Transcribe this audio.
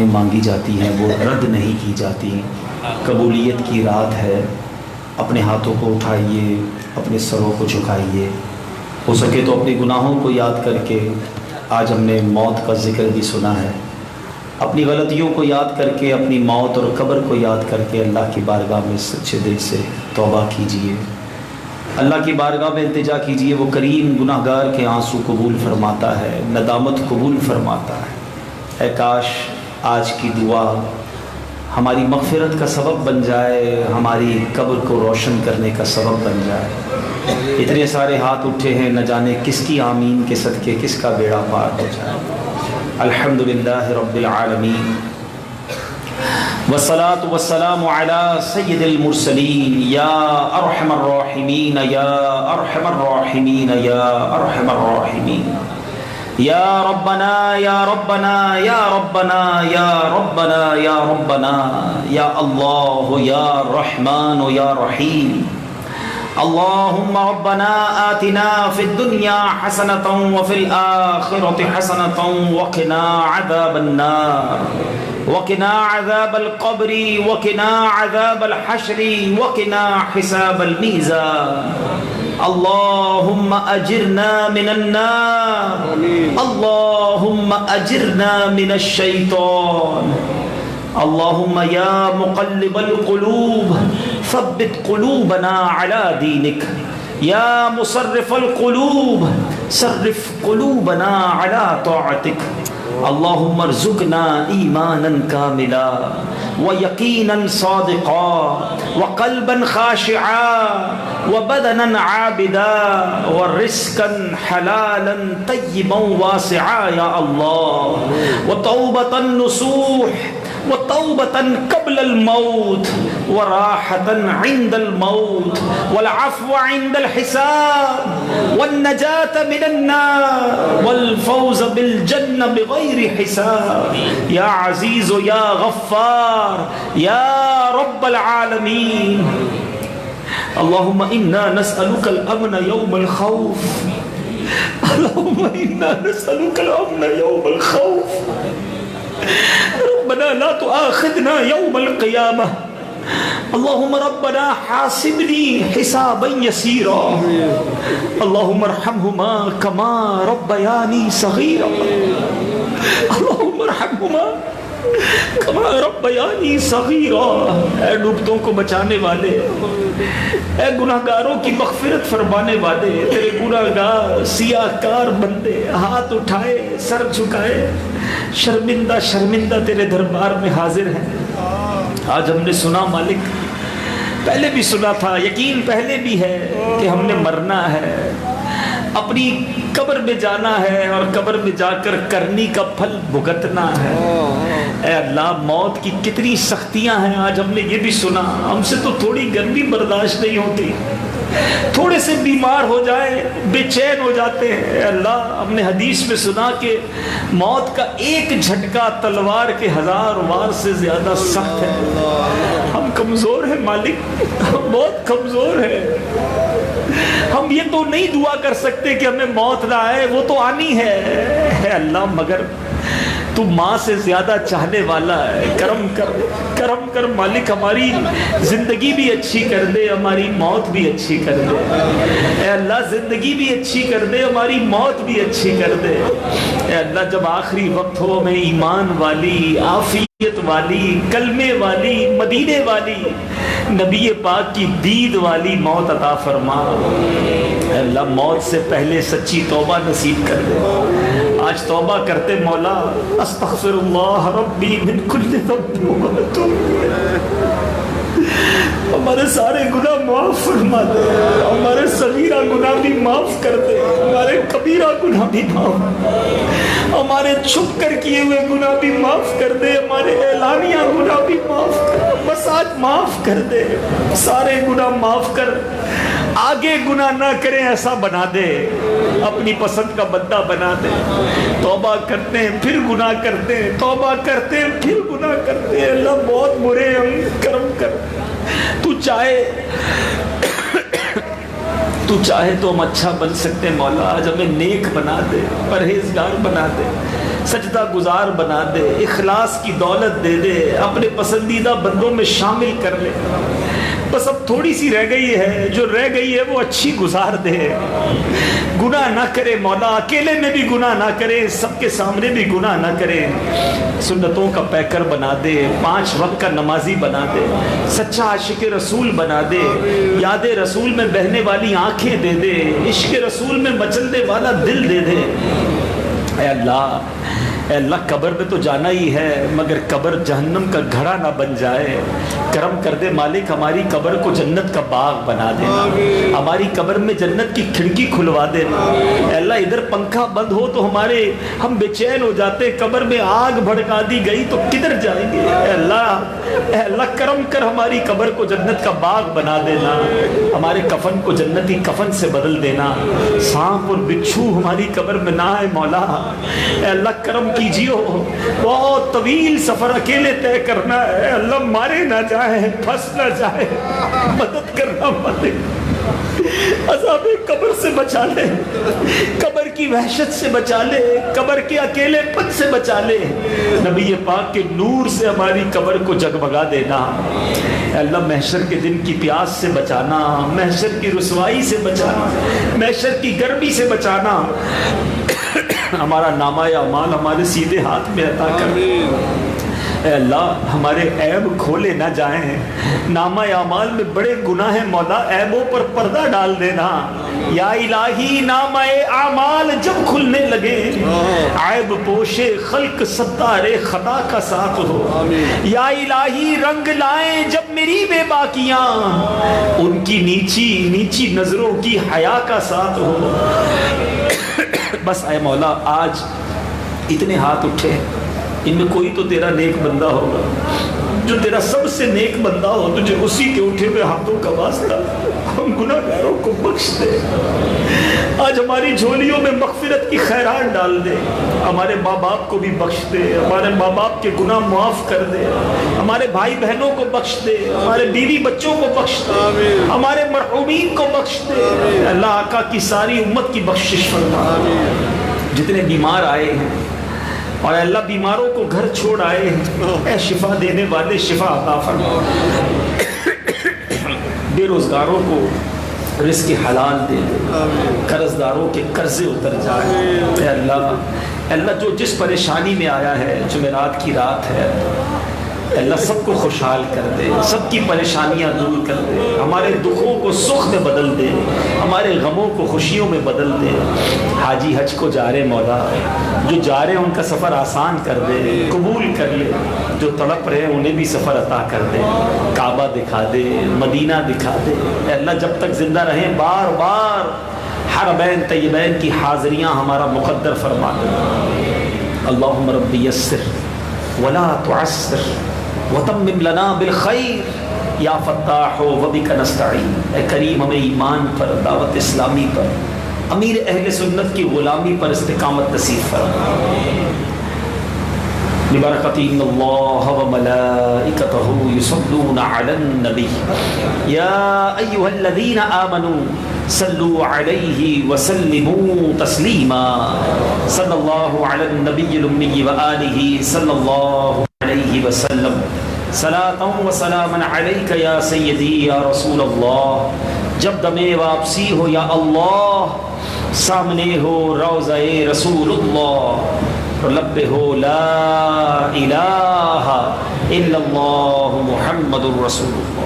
دعائیں مانگی جاتی ہیں وہ رد نہیں کی جاتی. قبولیت کی رات ہے. اپنے ہاتھوں کو اٹھائیے, اپنے سروں کو جھکائیے. ہو سکے تو اپنے گناہوں کو یاد کر کے, آج ہم نے موت کا ذکر بھی سنا ہے, اپنی غلطیوں کو یاد کر کے, اپنی موت اور قبر کو یاد کر کے اللہ کی بارگاہ میں سچے دل سے توبہ کیجیے. اللہ کی بارگاہ میں التجا کیجیے. وہ کریم گناہ گار کے آنسو قبول فرماتا ہے, ندامت قبول فرماتا ہے. اے کاش آج کی دعا ہماری مغفرت کا سبب بن جائے, ہماری قبر کو روشن کرنے کا سبب بن جائے. اتنے سارے ہاتھ اٹھے ہیں, نہ جانے کس کی آمین کے صدقے کس کا بیڑا پار ہو جائے. الحمدللہ رب العالمین والصلاة والسلام على سید المرسلین یا ارحم الراحمین یا ارحم الراحمین یا ارحم الراحمین. یا ربنا یا ربنا یا ربنا یا ربنا یا ربنا یا اللہ یا رحمان یا رحیم. اللهم ربنا آتنا في الدنيا حسنة وفي الآخرة حسنة وقنا عذاب النار وقنا عذاب القبر وقنا عذاب الحشر وقنا حساب الميزان. اللهم أجرنا من النار اللهم أجرنا من الشيطان. اللهم يا مقلب القلوب ثبت قلوبنا على دينك. يا مصرف القلوب صرف قلوبنا على طاعتك. اللهم ارزقنا ایمانا کاملا ویقینا صادقا وقلبا خاشعا وبدنا عابدا ورزقا حلالا طیبا واسعا یا اللہ, وتوبة نصوح وتوبة قبل الموت وراحة عند الموت والعفو عند الحساب والنجاة من النار والفوز بالجنة بغير حساب. يا عزيز يا غفار يا رب العالمين. اللهم إنا نسألك الأمن يوم الخوف. اللهم إنا نسألك الأمن يوم الخوف. ربنا لا تؤاخذنا يوم القيامة. اللهم ربنا حاسبني حسابا يسيرا. اللهم ارحمهما كما ربياني صغيرا. اللهم ارحمهما كما ربياني صغيرا. اے ڈوبتوں کو بچانے والے, اے گناہگاروں کی مغفرت فرمانے والے, تیرے گناہگار سیاہ کار بندے ہاتھ اٹھائے سر جھکائے شرمندہ شرمندہ تیرے دربار میں حاضر ہیں. آج ہم نے سنا مالک, پہلے بھی سنا تھا, یقین پہلے بھی ہے کہ ہم نے مرنا ہے, اپنی قبر میں جانا ہے اور قبر میں جا کر کرنی کا پھل بھگتنا ہے. اے اللہ موت کی کتنی سختیاں ہیں, آج ہم نے یہ بھی سنا. ہم سے تو تھوڑی گرمی برداشت نہیں ہوتی, تھوڑے سے بیمار ہو جائے بے چین ہو جاتے ہیں. اے اللہ ہم نے حدیث میں سنا کہ موت کا ایک جھٹکا تلوار کے 1000 وار سے زیادہ سخت ہے. ہم کمزور ہیں مالک, ہم بہت کمزور ہیں. ہم یہ تو نہیں دعا کر سکتے کہ ہمیں موت نہ آئے, وہ تو آنی ہے. اے اللہ مگر تو ماں سے زیادہ چاہنے والا ہے, کرم کر مالک. ہماری زندگی بھی اچھی کر دے, ہماری موت بھی اچھی کر دے. اے اللہ زندگی بھی اچھی کر دے, ہماری موت بھی اچھی کر دے. اے اللہ جب آخری وقت ہو ہمیں ایمان والی, عافیت والی, کلمے والی, مدینے والی, نبی پاک کی دید والی موت عطا فرما. اے اللہ موت سے پہلے سچی توبہ نصیب کر دے. آج توبہ کرتے مولا, استغفر اللہ ربی من کل ذنب واتوب الیہ. ہمارے سارے گناہ معاف فرما دے, ہمارے صغیرہ گناہ بھی معاف کر دے, ہمارے کبیرہ گناہ بھی معاف, ہمارے چھپ کر کیے ہوئے گناہ بھی معاف کر دے, ہمارے اعلانیہ گناہ بھی معاف کر دے. بس آج معاف کر دے, سارے گناہ معاف کر, آگے گناہ نہ کریں ایسا بنا دے, اپنی پسند کا بندہ بنا دے. توبہ کرتے ہیں پھر گناہ کرتے ہیں, توبہ کرتے ہیں پھر گناہ کرتے ہیں. اللہ بہت برے ہم, کرم کر. تو چاہے تو چاہے تو ہم اچھا بن سکتے ہیں مولا، آج ہمیں نیک بنا دے، پرہیزگار بنا دے، سجدہ گزار بنا دے، اخلاص کی دولت دے دے، اپنے پسندیدہ بندوں میں شامل کر لے۔ بس اب تھوڑی سی رہ گئی ہے، جو رہ گئی ہے وہ اچھی گزار دے، گناہ نہ کرے مولا، اکیلے میں بھی گناہ نہ کرے، سب کے سامنے بھی گناہ نہ کرے، سنتوں کا پیکر بنا دے، 5 وقت کا نمازی بنا دے، سچا عاشق رسول بنا دے، یاد رسول میں بہنے والی آنکھیں دے دے، عشق رسول میں مچلنے والا دل دے دے۔ اے اللہ، اے اللہ، قبر میں تو جانا ہی ہے، مگر قبر جہنم کا گھڑا نہ بن جائے۔ کرم کر دے مالک، ہماری قبر کو جنت کا باغ بنا دینا، ہماری قبر میں جنت کی کھڑکی کھلوا دینا۔ اے اللہ، ادھر پنکھا بند ہو تو ہم بے چین ہو جاتے، قبر میں آگ بھڑکا دی گئی تو کدھر جائیں گے؟ اے اللہ کرم کر، ہماری قبر کو جنت کا باغ بنا دینا، ہمارے کفن کو جنتی کفن سے بدل دینا، سانپ اور بچھو ہماری قبر میں نہ آئے مولا۔ اے اللہ کرم کیجیو، بہت طویل سفر اکیلے طے کرنا ہے، اللہ مارے نہ جائے، پھنس نہ جائے، مدد کرنا مالک، عذاب قبر سے بچا لے، قبر کی وحشت سے بچا لے، قبر کے اکیلے پن سے بچا لے، نبی پاک کے نور سے ہماری قبر کو جگمگا دینا۔ اے اللہ محشر کے دن کی پیاس سے بچانا، محشر کی رسوائی سے بچانا، محشر کی گرمی سے بچانا، ہمارا نامہ اعمال ہمارے سیدھے ہاتھ میں عطا کر۔ اے اللہ ہمارے عیب کھولے نہ جائیں، نامہ اعمال میں بڑے گناہ ہیں مولا، عیبوں پر پردہ ڈال دینا۔ یا الہی نامہ اعمال جب کھلنے لگے، عیب پوشے خلق ستار خطا کا ساتھ ہو۔ یا الہی رنگ لائیں جب میری بے باکیاں، ان کی نیچی نیچی نظروں کی حیا کا ساتھ ہو۔ بس اے مولا، آج اتنے ہاتھ اٹھے، ان میں کوئی تو تیرا نیک بندہ ہوگا، جو تیرا سب سے نیک بندہ ہو، تجھے اسی کے اٹھے ہوئے ہاتھوں کا واسطہ ہم گناہ گاروں کو بخش دے۔ آج ہماری جھولیوں میں مغفرت کی خیرات ڈال دے، ہمارے ماں باپ کو بھی بخش دے، ہمارے ماں باپ کے گناہ معاف کر دے، ہمارے بھائی بہنوں کو بخش دے، ہمارے بیوی بچوں کو بخش دے، ہمارے مرحومین کو بخش دے۔ اللہ آقا کی ساری امت کی بخشش فرما۔ جتنے بیمار آئے ہیں اور اللہ بیماروں کو گھر چھوڑ آئے ہیں، اے شفا دینے والے شفا عطا فرما، بے روزگاروں کو رزق حلال دے دے، قرض داروں کے قرضے اتر جائے۔ اے اللہ جو جس پریشانی میں آیا ہے، جمعرات کی رات ہے، اللہ سب کو خوشحال کر دے، سب کی پریشانیاں دور کر دے، ہمارے دکھوں کو سکھ میں بدل دے، ہمارے غموں کو خوشیوں میں بدل دے۔ حاجی حج کو جا رہے مولا، جو جا رہے ان کا سفر آسان کر دے، قبول کر لے، جو تڑپ رہے انہیں بھی سفر عطا کر دے، کعبہ دکھا دے، مدینہ دکھا دے۔ اے اللہ جب تک زندہ رہیں بار بار حرمین طیبین کی حاضریاں ہمارا مقدر فرما دے۔ اللہم رب یسر ولا تعسر وتمم لنا بالخیر یا فتاح وبک نستعین۔ اے کریم ہمیں ایمان پر، دعوت اسلامی پر، امیر اہل سنت کی غلامی پر استقامت نصیب فرما۔ ببرکۃ ان اللہ وملائکتہ یصلون علی النبی یا ایھا الذین آمنوا صلوا علیہ وسلموا تسلیما۔ صلی اللہ علی النبی الامی وآلہ صلی اللہ علیہ وسلم۔ صلاۃ و سلاما علیک یا سیدی یا رسول اللہ۔ جب دم واپسی ہو یا اللہ، سامنے ہو روضہ رسول اللہ، لب پہ ہو لا الہ الا اللہ محمد الرسول اللہ۔